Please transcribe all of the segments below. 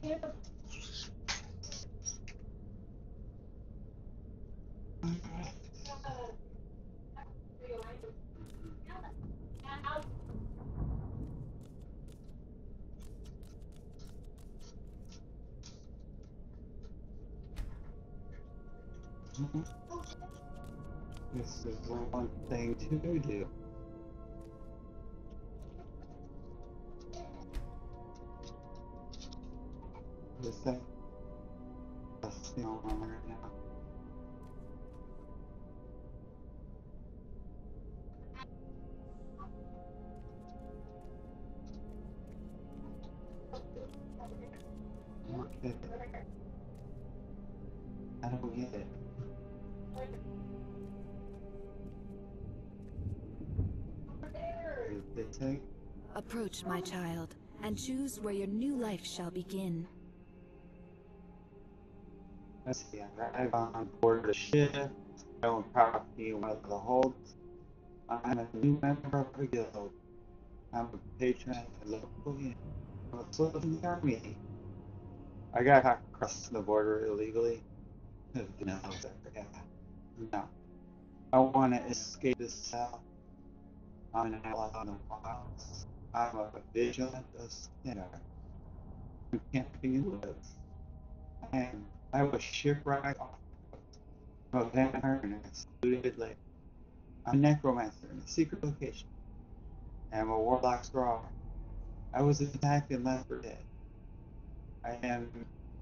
This is one thing to do. This thing, that's the only one right now. Okay. I don't get it. This thing? Approach, my child, and choose where your new life shall begin. Let's see, I arrive on board the ship. I own property in one of the holds. I'm a new member of the guild. I'm a patron at the local inn. I'm a soldier in the army. I got across the border illegally. No, yeah. No. I want to escape this cell. I'm an outlaw in the wilds. I'm a vigilant sinner. I'm camping in the woods. I was shipwrecked off a vampire in a secluded lake. I'm a necromancer in a secret location. I'm a warlock scroll. I was attacked and left for dead. I am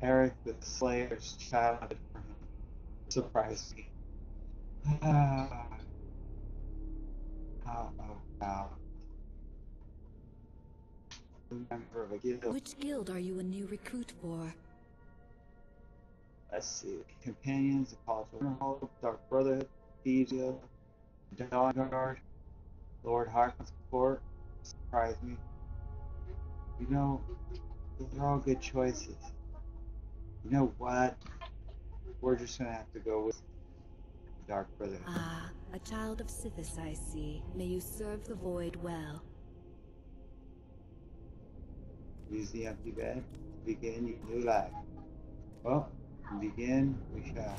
Eric the Slayer's childhood friend. Surprise me. Ah, how about a member of a guild? Which guild are you a new recruit for? Let's see. Companions, the College of Winterhold, Dark Brotherhood, Thieves Guild, Dawn Guard, Lord Harkon's Court. Surprise me. You know, those are all good choices. You know what? We're just gonna have to go with the Dark Brotherhood. Ah, a child of Sithis, I see. May you serve the void well. Use the empty bed. Begin your new life. Well, begin we shall.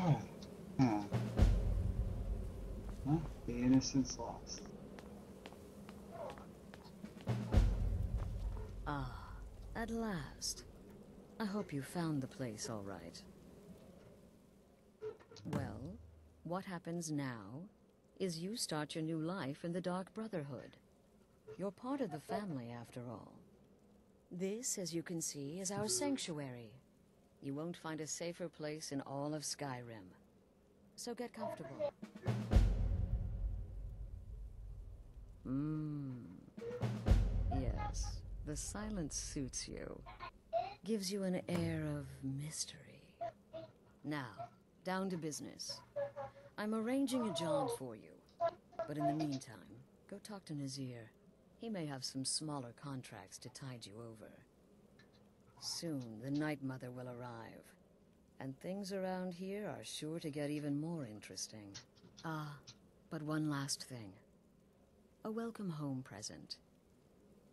Alright. Huh. The innocence lost. Ah, at last. I hope you found the place all right. Well, what happens now is you start your new life in the Dark Brotherhood. You're part of the family, after all. This, as you can see, is our sanctuary. You won't find a safer place in all of Skyrim. So get comfortable. Yes, the silence suits you. Gives you an air of mystery. Now, down to business. I'm arranging a job for you. But in the meantime, go talk to Nazir. He may have some smaller contracts to tide you over. Soon, the Night Mother will arrive. And things around here are sure to get even more interesting. Ah, but one last thing. A welcome home present.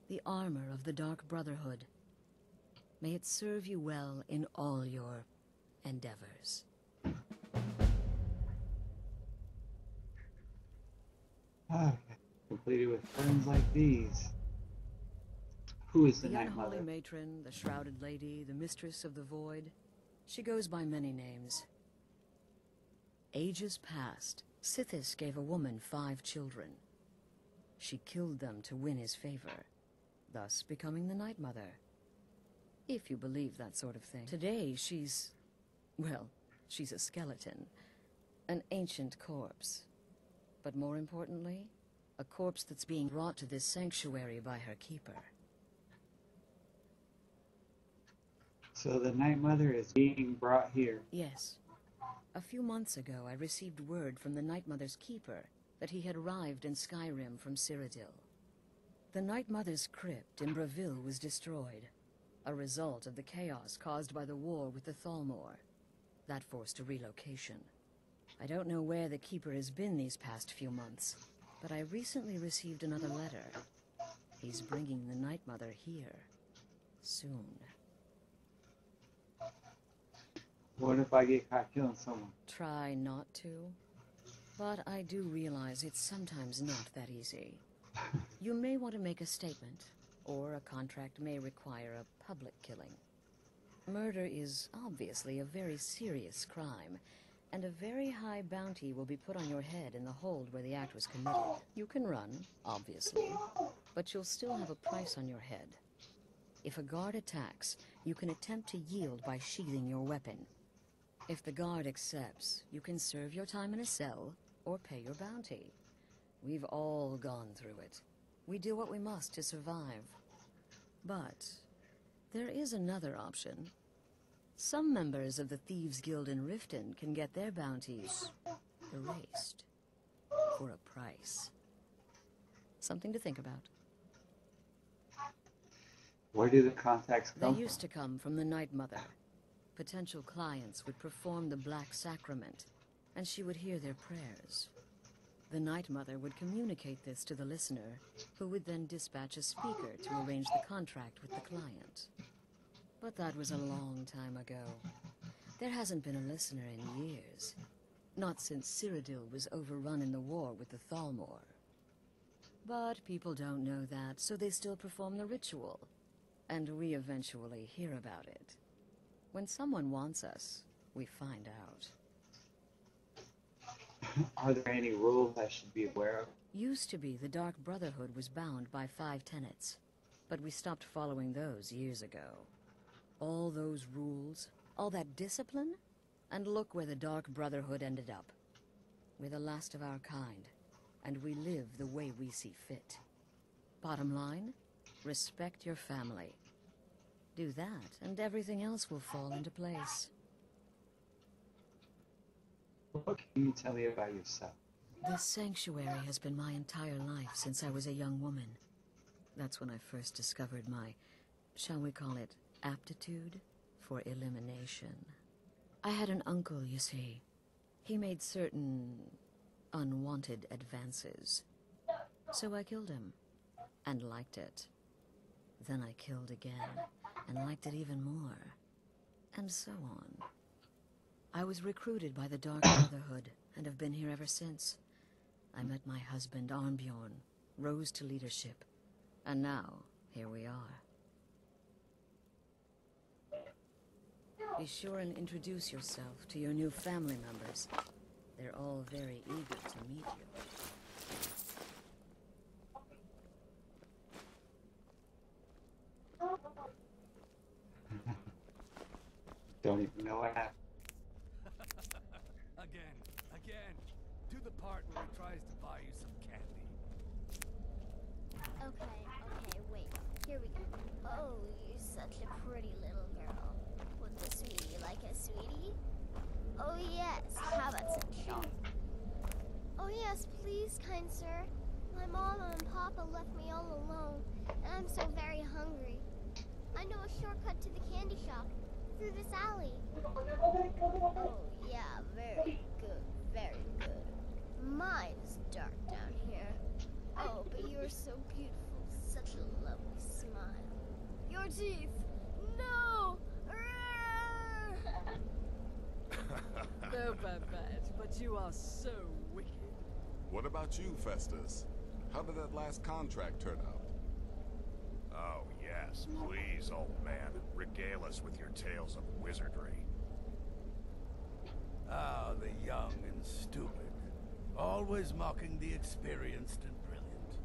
The armor of the Dark Brotherhood. May it serve you well in all your endeavors. Okay. Completed with friends like these. Who is the The Night unholy Mother? matron, the shrouded lady, the mistress of the void. She goes by many names. Ages past, Sithis gave a woman 5 children. She killed them to win his favor, thus becoming the Night Mother. If you believe that sort of thing. Today, she's a skeleton. An ancient corpse. But more importantly, A corpse that's being brought to this sanctuary by her keeper. So the Night Mother is being brought here. Yes. A few months ago, I received word from the Night Mother's keeper that he had arrived in Skyrim from Cyrodiil. The Night Mother's crypt in Bravil was destroyed, a result of the chaos caused by the war with the Thalmor. That forced a relocation. I don't know where the keeper has been these past few months, but I recently received another letter. He's bringing the Night Mother here. Soon. What if I get caught killing someone? Try not to. But I do realize it's sometimes not that easy. You may want to make a statement, or a contract may require a public killing. Murder is obviously a very serious crime, and a very high bounty will be put on your head in the hold where the act was committed. You can run, obviously, but you'll still have a price on your head. If a guard attacks, you can attempt to yield by sheathing your weapon. If the guard accepts, you can serve your time in a cell or pay your bounty. We've all gone through it. We do what we must to survive. But there is another option. Some members of the Thieves' Guild in Riften can get their bounties erased for a price. Something to think about. Where do the contacts They come used to come from the Night Mother. Potential clients would perform the Black Sacrament, and she would hear their prayers. The Night Mother would communicate this to the listener, who would then dispatch a speaker to arrange the contract with the client. But that was a long time ago. There hasn't been a listener in years. Not since Cyrodiil was overrun in the war with the Thalmor. But people don't know that, so they still perform the ritual. And we eventually hear about it. When someone wants us, we find out. Are there any rules I should be aware of? Used to be the Dark Brotherhood was bound by 5 tenets, but we stopped following those years ago. All those rules, all that discipline, and look where the Dark Brotherhood ended up. We're the last of our kind, and we live the way we see fit. Bottom line, respect your family. Do that, and everything else will fall into place. What can you tell me about yourself? This sanctuary has been my entire life since I was a young woman. That's when I first discovered my, shall we call it, aptitude for elimination. I had an uncle, you see. He made certain unwanted advances. So I killed him, and liked it. Then I killed again, and liked it even more. And so on. I was recruited by the Dark Brotherhood, and have been here ever since. I met my husband, Armbjorn, rose to leadership, and now, here we are. Be sure and introduce yourself to your new family members. They're all very eager to meet you. Don't even know what happened. Again. Do the part where he tries to buy you some candy. Okay, wait. Here we go. Oh, you're such a pretty little girl. Would the sweetie like a sweetie? Oh yes, how about some chalk? Oh yes, please, kind sir. My mama and papa left me all alone, and I'm so very hungry. I know a shortcut to the candy shop, through this alley. Oh yeah, very good, very good. Mine's dark down here. Oh, but you're so beautiful, such a lovely smile. Your teeth! No! No, Babette, but you are so wicked. What about you, Festus? How did that last contract turn out? Oh, yes, please, old man. Regale us with your tales of wizardry. Ah, the young and stupid. Always mocking the experienced and brilliant.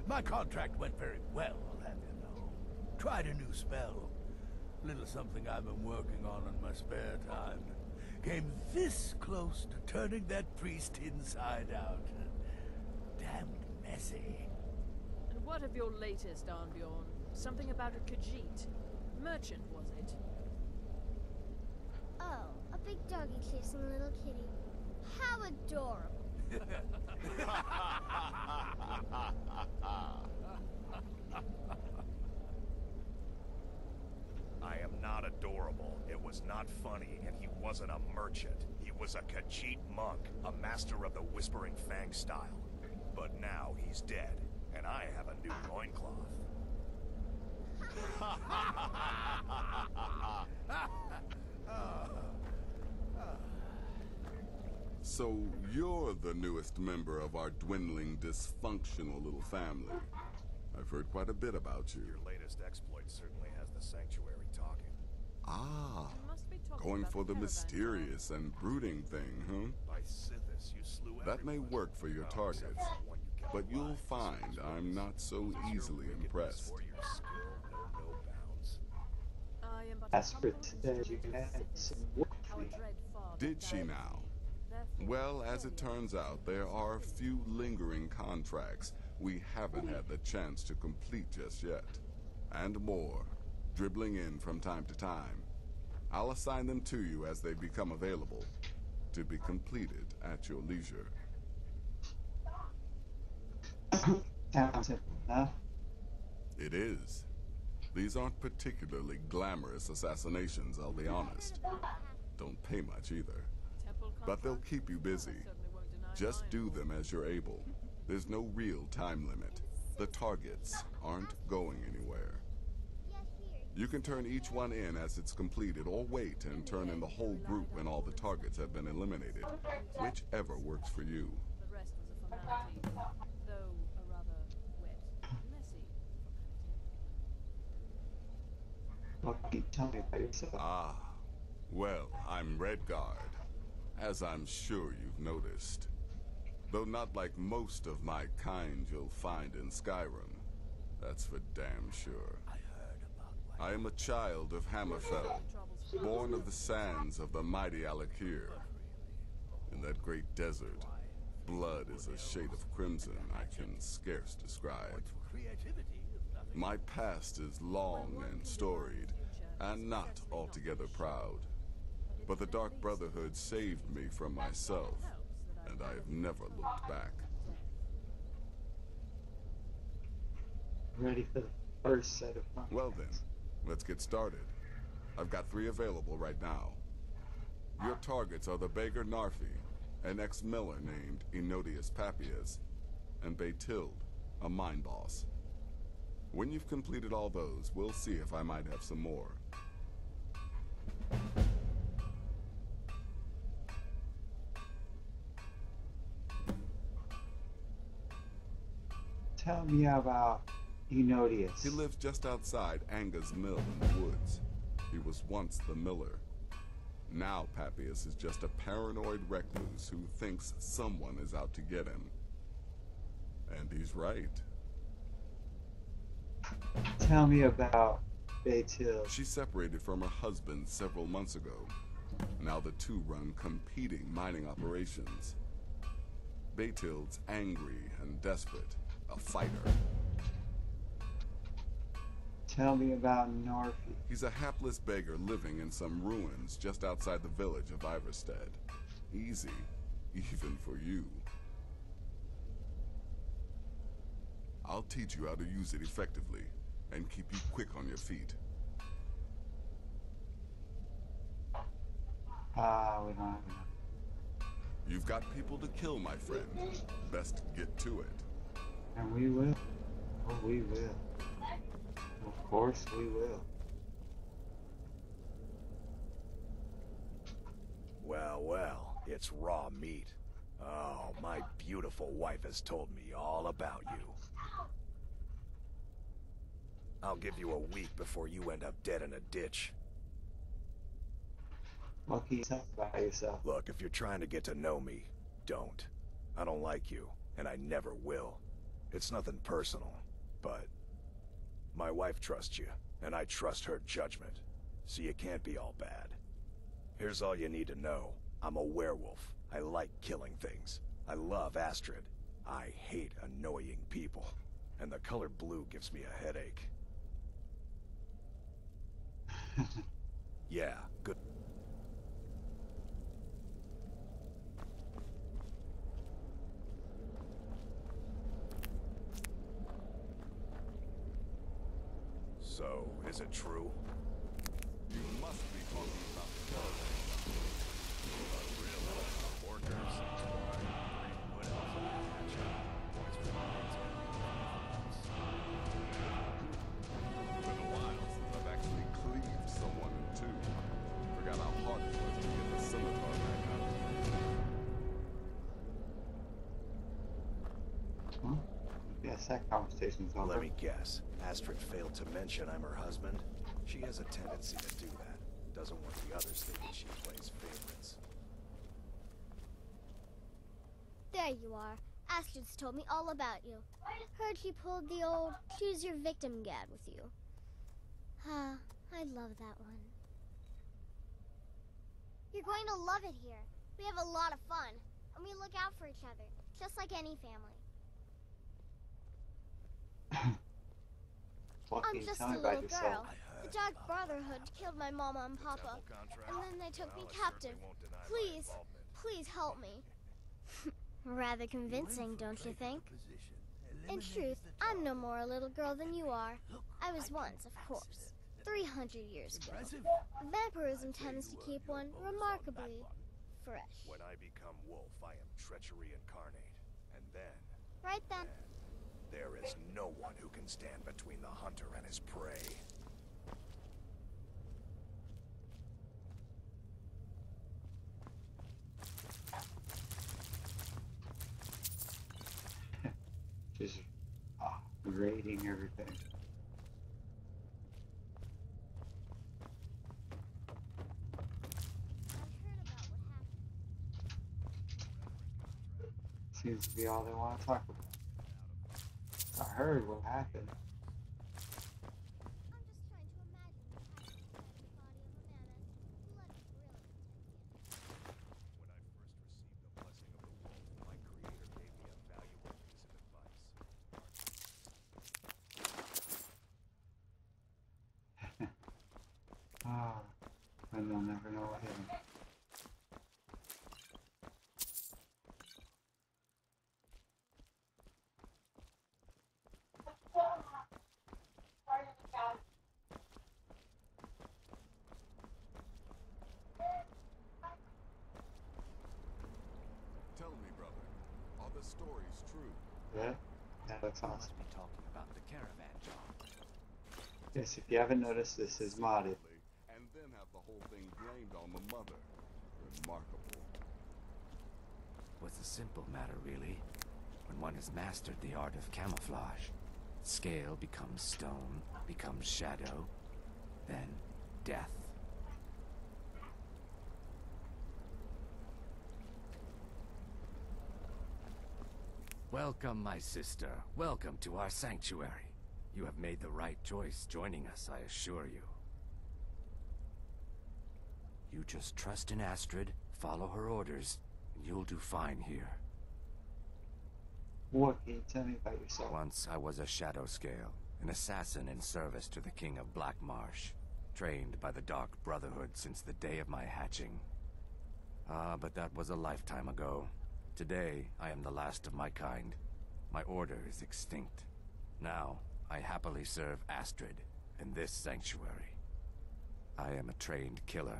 My contract went very well, I'll have you know. Tried a new spell. Little something I've been working on in my spare time. Came this close to turning that priest inside out. Damned mess see. And what of your latest, Arnbjorn? Something about a Khajiit. Merchant, was it? Oh, a big doggy chasing a little kitty. How adorable. I am not adorable. It was not funny, and he wasn't a merchant. He was a Khajiit monk, a master of the Whispering Fang style. But now he's dead, and I have a new loincloth. So you're the newest member of our dwindling, dysfunctional little family. I've heard quite a bit about you. Your latest exploit certainly has the sanctuary talking. Ah, You must be talking going about for the caravan mysterious and brooding thing, huh? By Sithis, you slew That may everyone. work for your Well, targets, except for the one you kept but you'll alive. find I'm not so Your easily wickedness impressed. or your skill know no bounds. I am but As a for humble today, you instrument can of add some Sithis. work Our for me. dread father Did she died now? for me. Therefore, Well, as it carry on turns with out, the there are a same few lingering contracts we haven't had the chance to complete just yet. And more, dribbling in from time to time. I'll assign them to you as they become available, to be completed at your leisure. Sounds simple enough. It is. These aren't particularly glamorous assassinations, I'll be honest. Don't pay much either. temple But they'll contract? keep you busy. I certainly won't deny Just mine, do Lord. them as you're able. There's no real time limit. The targets aren't going anywhere. Yeah, here. You can turn each one in as it's completed, or wait and turn in the whole group when all the targets have been eliminated. Whichever works for you. The rest was a formality, though a rather wet, messy formality. What can you tell me about yourself? Ah, well, I'm Redguard, as I'm sure you've noticed. Though not like most of my kind you'll find in Skyrim. That's for damn sure. I heard about I am a child of Hammerfell, born of the sands of the mighty Alakir. In that great desert, blood is a shade of crimson I can scarce describe. creativity if nothing. My past is long and storied, and not altogether proud. But the Dark Brotherhood saved me from myself, and I have never looked back. Ready for the first set of fun. Well then, let's get started. I've got 3 available right now. Your targets are the beggar Narfi, an ex-miller named Enodius Papias, and Baytild, a mine boss. When you've completed all those, we'll see if I might have some more. Tell me about Enodius. He lives just outside Anga's mill in the woods. He was once the miller. Now Papias is just a paranoid recluse who thinks someone is out to get him. And he's right. Tell me about Baytil. She separated from her husband several months ago. Now the two run competing mining operations. Baytild's angry and desperate, a fighter. Tell me about Narfi. He's a hapless beggar living in some ruins just outside the village of Iverstead. Easy, even for you. I'll teach you how to use it effectively, and keep you quick on your feet. We don't have enough. You've got people to kill, my friend. Best get to it. And we will. Oh, we will. Of course we will. Well, well, it's raw meat. Oh, my beautiful wife has told me all about you. I'll give you a week before you end up dead in a ditch. What can you tell about yourself? Look, if you're trying to get to know me, don't. I don't like you, and I never will. It's nothing personal, but my wife trusts you, and I trust her judgment, so you can't be all bad. Here's all you need to know. I'm a werewolf. I like killing things. I love Astrid. I hate annoying people, and the color blue gives me a headache. Yeah, good. So, is it true? You must be talking about the caravan. Workers? What else? It's been a while since I've actually cleaved someone in two. Forgot how hard it was to get the scimitar back out. Huh? Yes, that conversation's over. Let me guess. Astrid failed to mention I'm her husband. She has a tendency to do that. Doesn't want the others thinking she plays favorites. There you are. Astrid's told me all about you. Heard she pulled the old choose your victim gad with you. Ah, I love that one. You're going to love it here. We have a lot of fun, and we look out for each other, just like any family. What can I'm you just tell a me about little yourself? girl. The Dark Brotherhood killed my mama and papa, and then they took me captive. Please, please help me. Rather convincing, don't you think? In truth, I'm no more a little girl than you are. I was once, of course, 300 years ago. Vampirism tends to keep one remarkably fresh. When I become wolf, I am treachery incarnate. And then, Right then. there is no one who can stand between the hunter and his prey. Just raiding everything. Seems to be all they want to talk about. I heard what happened. I'm just trying to imagine the body of a mammoth. Let it really When I first received the blessing of the wolf, my creator gave me a valuable piece of advice. And they'll never know what hit him. Tell me, brother, are the stories true? Yeah? That looks You awesome. must be talking about the caravan job. Yes, if you haven't noticed, this is modded. And then have the whole thing blamed on the mother. Remarkable. Was a simple matter, really. When one has mastered the art of camouflage, scale becomes stone, becomes shadow, then death. Welcome, my sister. Welcome to our sanctuary. You have made the right choice joining us, I assure you. You just trust in Astrid, follow her orders, and you'll do fine here. What can you tell me about yourself? Once I was a Shadow Scale, an assassin in service to the King of Black Marsh, trained by the Dark Brotherhood since the day of my hatching. Ah, but that was a lifetime ago. Today, I am the last of my kind. My order is extinct. Now, I happily serve Astrid in this sanctuary. I am a trained killer,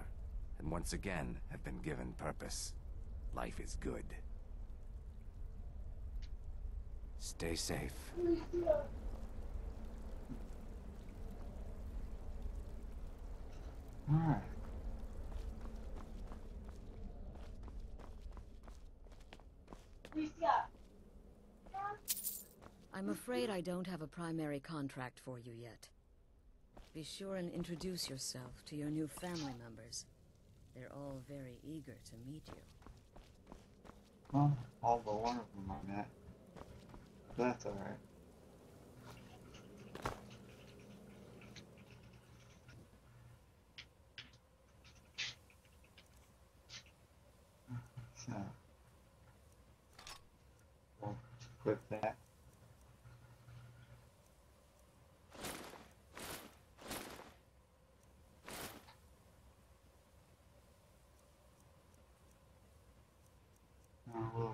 and once again have been given purpose. Life is good. Stay safe. Alright. I'm afraid I don't have a primary contract for you yet. Be sure and introduce yourself to your new family members. They're all very eager to meet you. Well, all but one of them I met. But that's alright. So. Well, equip that.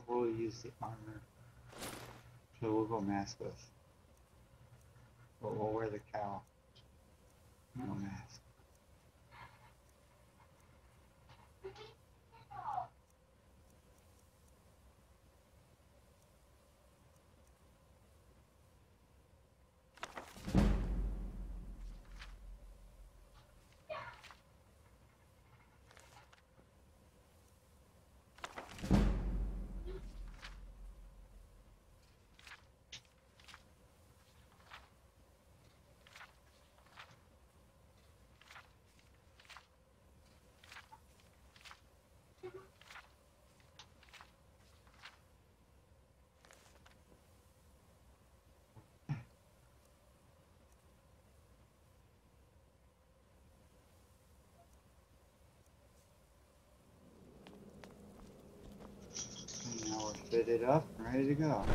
We'll use the armor. So we'll go maskless. But we'll wear the cowl. No mask. And now we're fitted up and ready to go.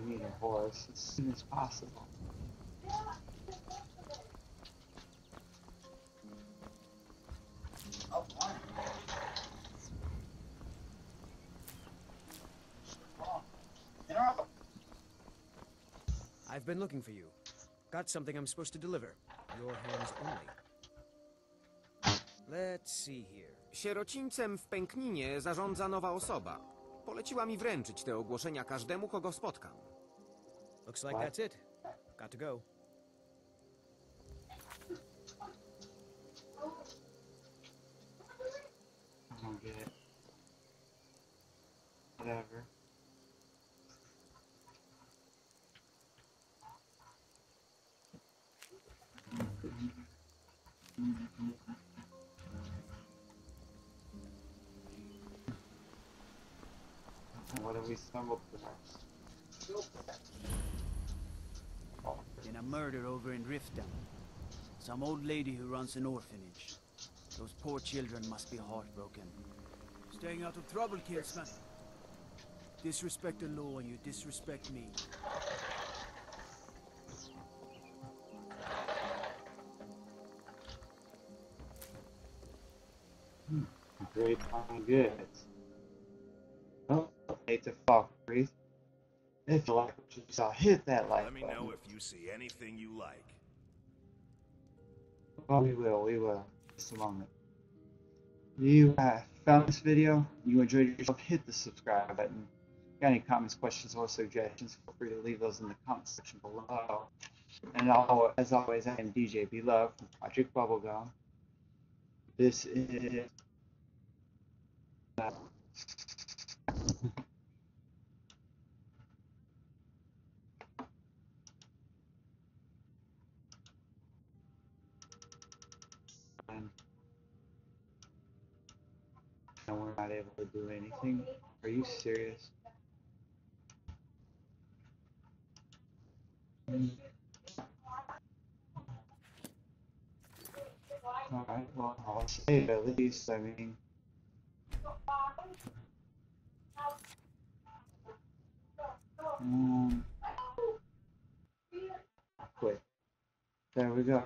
We need a horse as soon as possible. I've been looking for you. Got something I'm supposed to deliver. Your hands only. Let's see here. Sierocińcem w Pękninie zarządza nowa osoba. Poleciła mi wręczyć te ogłoszenia każdemu, kogo spotkam. Looks like that's it. Got to go. I don't get it. Whatever. What have we stumbled across? In a murder over in Riftdown. Some old lady who runs an orphanage. Those poor children must be heartbroken. Staying out of trouble, kinsman. Disrespect the law and you disrespect me. Great on goods. Oh, hate to fuck, Reese. If you like what you saw, hit that like Let me button. know if you see anything you like. Oh, we will. Just a moment. You found this video, you enjoyed yourself, hit the subscribe button. Got any comments, questions, or suggestions, feel free to leave those in the comment section below. And as always, I am DJ Beloved from Project Bubblegum. This is... and we're not able to do anything. Are you serious? Alright, well, I'll save at least, I mean. Quick. There we go.